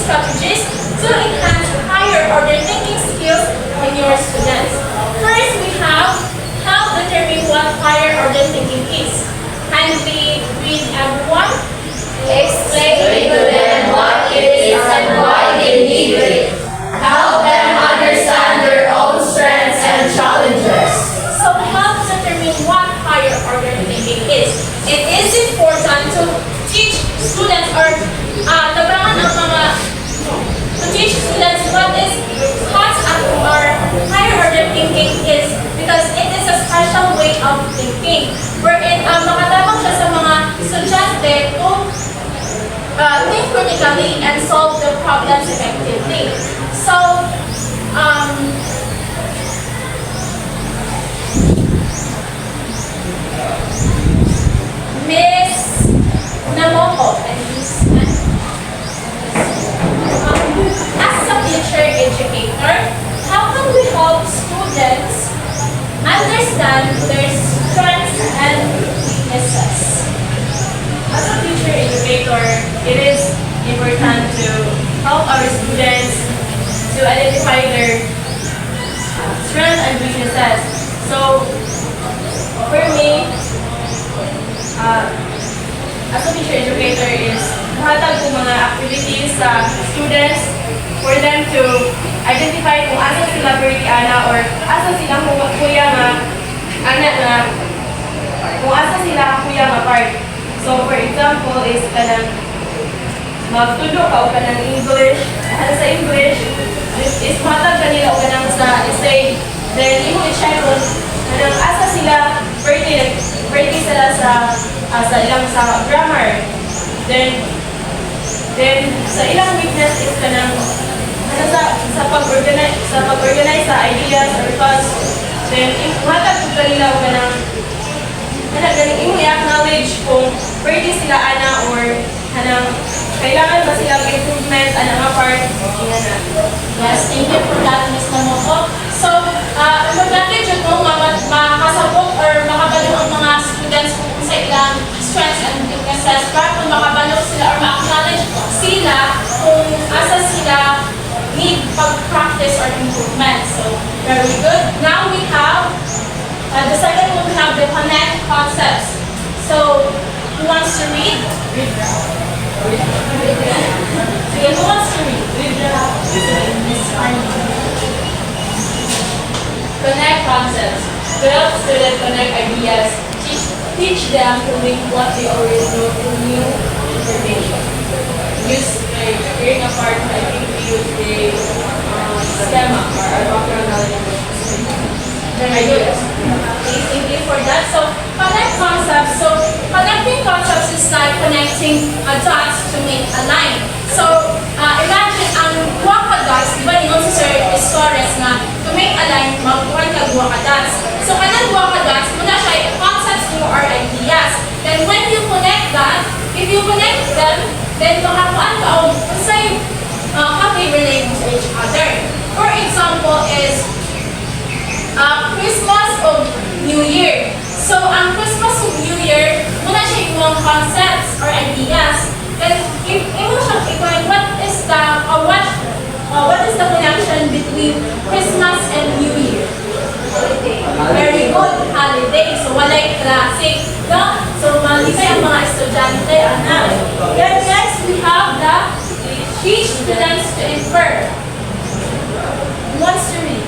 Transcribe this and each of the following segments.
strategies to enhance higher order thinking skills in your students. First, we have how determine what higher order thinking is. Can we read everyone? Explain to them what it is and why they need it. Help them understand their own strengths and challenges. So help determine what higher order thinking is. It is important to teach students or to teach students what higher order thinking is, because it is a special way of thinking wherein makatabang siya sa mga estudyante to think critically and solve the problems effectively. So, Miss Namoko and Miss as a teacher educator, how can we help students understand their strengths and weaknesses? As a teacher educator, it is important to help our students to identify their strengths and weaknesses. So, for me, as a teacher educator is hatag ko mga activities sa students for them to identify kung asa sila pretty ana or asa sila kuya nga ana na kung asa sila kuya nga part. So, for example, is kanang magtudo ka o kanang English, sa English, is matag kanila o kanang sa essay, then imo i-check kung kanang asa sila pretty sila sa ilang sa grammar. Then sa ilang weakness is kanang sa pag-organize sa ideas or thoughts. Then matag ko kanila o kanang galing imo i-acknowledge kung pretty sila ana or kanang kailangan ba silang improvement ana nga part ina na. Yes, thank you for that, Ms. Namoko. So, magdati dyan mo makasabot or makabalo ang mga students kung sa ilang strengths and weaknesses para kung makabalo sila or ma-acknowledge sila kung asa sila need pag-practice or improvement. So, very good. Now we have the second one, we have the connect concepts. So, who wants to read? Sige, who wants to read? Connect concepts. To help students connect ideas, teach them to link what they already know to new information. Use break apart, I think we use the schema or our background knowledge. Very good. Thank you for that. So, connect concepts. So, connecting concepts is like connecting dots to make a line. So, imagine ang dua ka dots, di ba yung sa stories na to make a line, magkuhan ka dua ka dots. So, kanang dua ka dots, muna siya concepts mo or ideas. Then, when you connect that, if you connect them, then makakuan ka o say, how they relate to each other. For example is, Christmas o New Year. So, ang Christmas o New Year, muna siya yung mga concepts or ideas. Then, if mo siya i-point, what is the connection between Christmas and New Year? Very good, holiday. So, walay classic. No? So, malipay ang mga estudyante. Then, next, we have the teach students to infer. Who wants to read?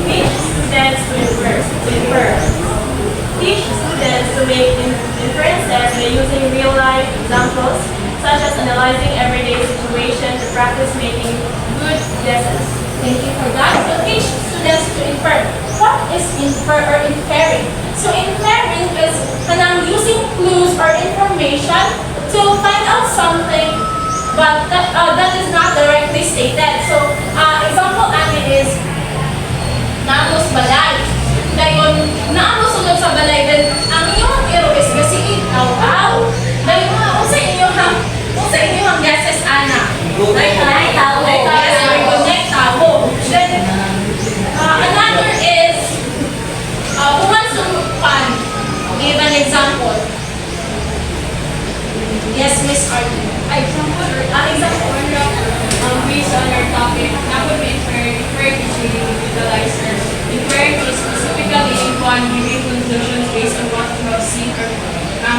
Teach students to infer. Teach students to make inferences by using real-life examples, such as analyzing everyday situations to practice making good guesses. Thank you for that. So teach students to infer. What is infer or inferring? So inferring is using clues or information to find out something, but that is not directly stated. So example is naamos balay. Dayon naamos sulod sa balay, then ang inyong hero is kasi itaw-aw. Dayon unsa inyong guesses ana? Nay tawo. Yes, very good. Nay tawo. Then another is who wants to give an example.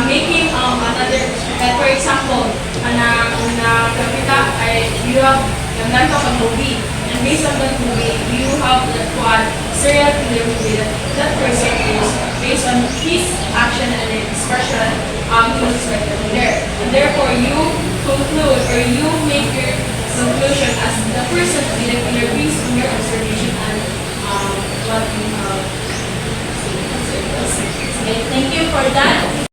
making another, like for example, kapita ay you have naglanto ka movie, and based on that movie, you have the quad serial killer movie that person is based on his action and expression, he was expected there. And therefore, you conclude or you make your conclusion as the person to be the killer based on your observation and what you have. Okay, thank you for that.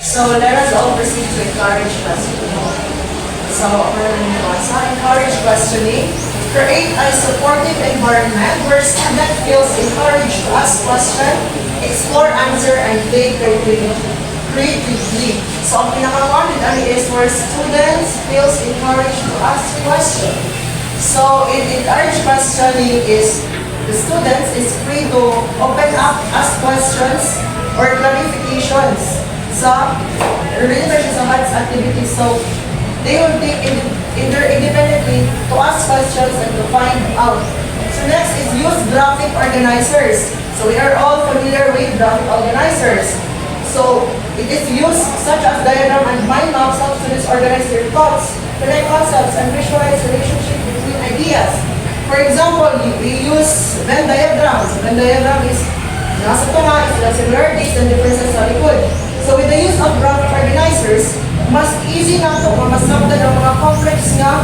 So let us all proceed to encourage questioning. So encourage questioning. Create a supportive environment where student feels encouraged to ask questions, explore, answer, and play creatively. So ang pinaka-common is where students feels encouraged to ask questions. So in encourage questioning is the students is free to open up, ask questions, or clarifications sa related sa maths activities. So they will take independently to ask questions and to find out. So next is use graphic organizers. So we are all familiar with graphic organizers. So it is used such as diagram and mind maps help students organize their thoughts, connect concepts, and visualize relationship between ideas. For example, we use Venn diagrams. Venn diagram is nasa tunga is the similarities and differences sa likod. So with the use of graphic organizers, mas easy na ito masabdan ang mga complex na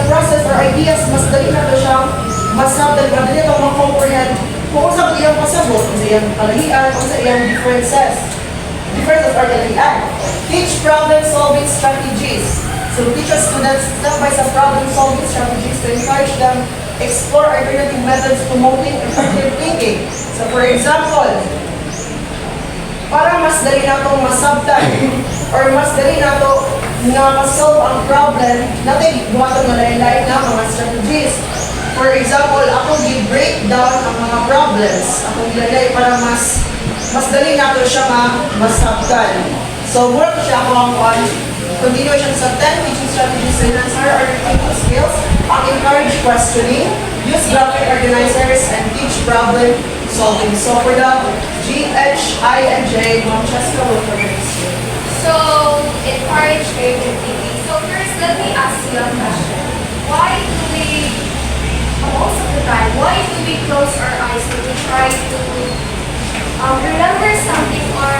process or ideas, mas dali na ito siyang masabdan, madali ito ma-comprehend kung sa iyang pasabot, kung sa iyang kalahian, kung sa iyang differences or kalahian. Teach problem-solving strategies. So teach our students step-by-step problem-solving strategies to encourage them explore alternative methods promoting effective thinking. So for example, para mas dali na itong masabtan or mas dali na ito na masolve ang problem, natin buhatong na lain-lain na mga strategies. For example, ako gi-break down ang mga problems. Ako gilagay para mas dali na ito siya masabtan. So work siya ako ang continuation sa 10 teaching strategies to enhance our thinking skills, encourage questioning, use graphic organizers, and teach problem solving. So for the G, H, I, and J, Ma'am Cheska will further. So, encourage creative thinking. So first, let me ask you a question. Why do we, most of the time, why do we close our eyes when we try to remember something or,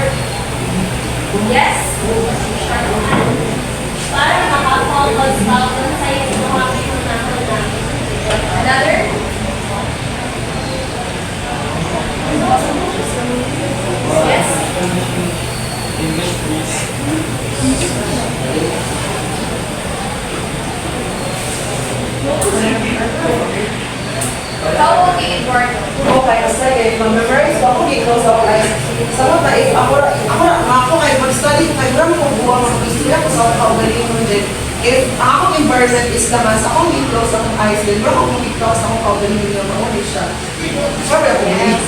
yes? Para makafocus pa kung sa yung mga pinunahon namin. Another? Yes? English, please. How will we Eduardo? Okay, sige, mag-memorize ako dito sa guys. Sa mga if ako kay mag-study kay gram ko buwa mag-istorya ko sa kaugaling mo din. If akong environment is naman sa akong close akong eyes din, bro akong close akong kaugaling mo yung mauli siya. Yes.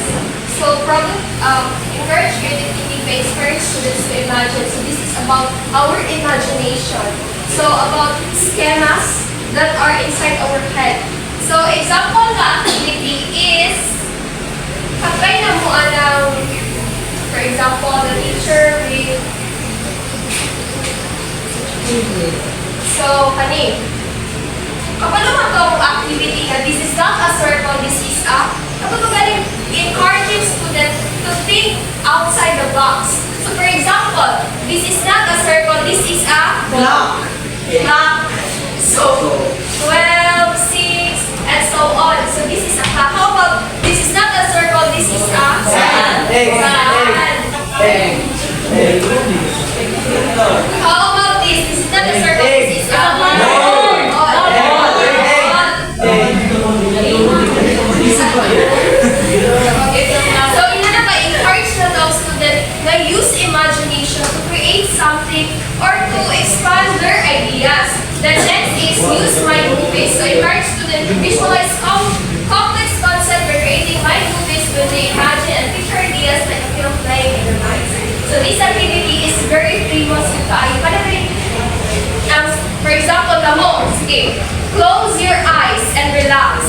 So encourage creative thinking by encourage students to imagine. So this is about our imagination. So about schemas that are inside our head. So example na activity is kapay na mo ng, for example, the teacher will so kani kapag naman itong activity na this is not a circle, this is a kapag magaling encouraging students to think outside the box. So for example, this is not a circle, this is a Block. block. So 12, 6, and so on. So this is a block. How about this is not a circle, this is a sand. How about this? This is not a circle, this is a So in order to encourage the student na use imagination to create something or to expand their ideas. The next is use mind movies. So encourage students to visualize complex concepts by creating mind movies when they imagine and picture ideas like a film playing in their minds. So this activity is very famous with tayo. For example, close your eyes and relax.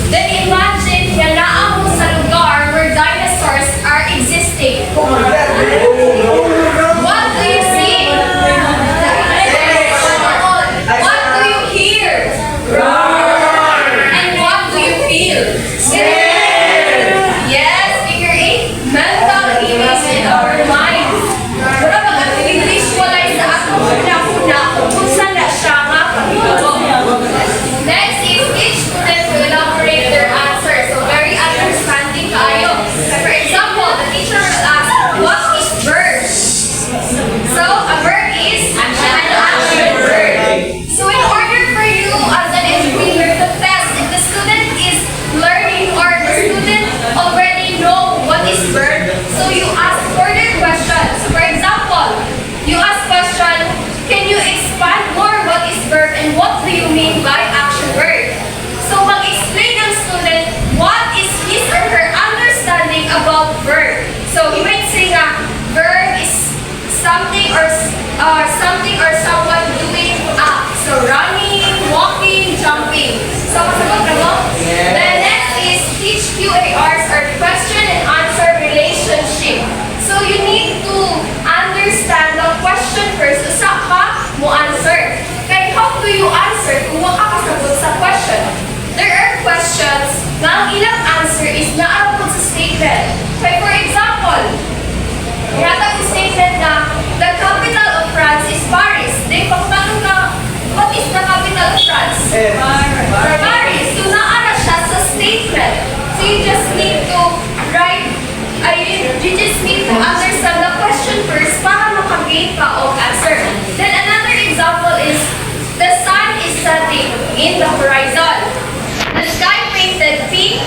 Then imagine na naa mo sa lugar where dinosaurs are existing. of verb. So you might say nga, verb is something or someone doing act. So running, walking, jumping. So masagot na mo? Yes. The next is teach QARs or question and answer relationship. So you need to understand the question first. Usa ka mo answer. Kaya how do you answer kung makakasagot sa question? There are questions na ang ilang answer is naarapod sa statement. Kaya for example, ihatag yung statement na the capital of France is Paris. Then pagtanong ka, what is the capital of France? Paris. So naara siya sa statement. So you just need to you just need to understand the question first para makagate ka og answer. Then another example is the sun is setting in the horizon. The sky painted pink,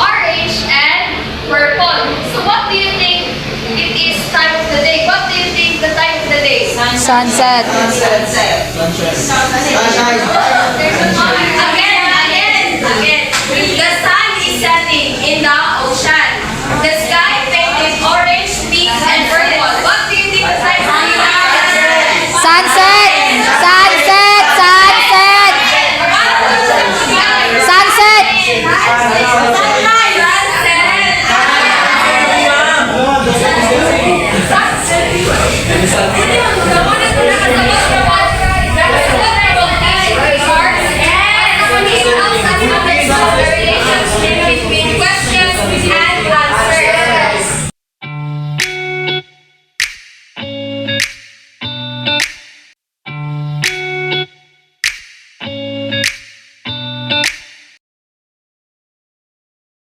orange, and purple. So what do you think it is time of the day? What do you think the time of the day? Sunset. Again. The sun is setting in the ocean. The sky painted orange, pink, and purple.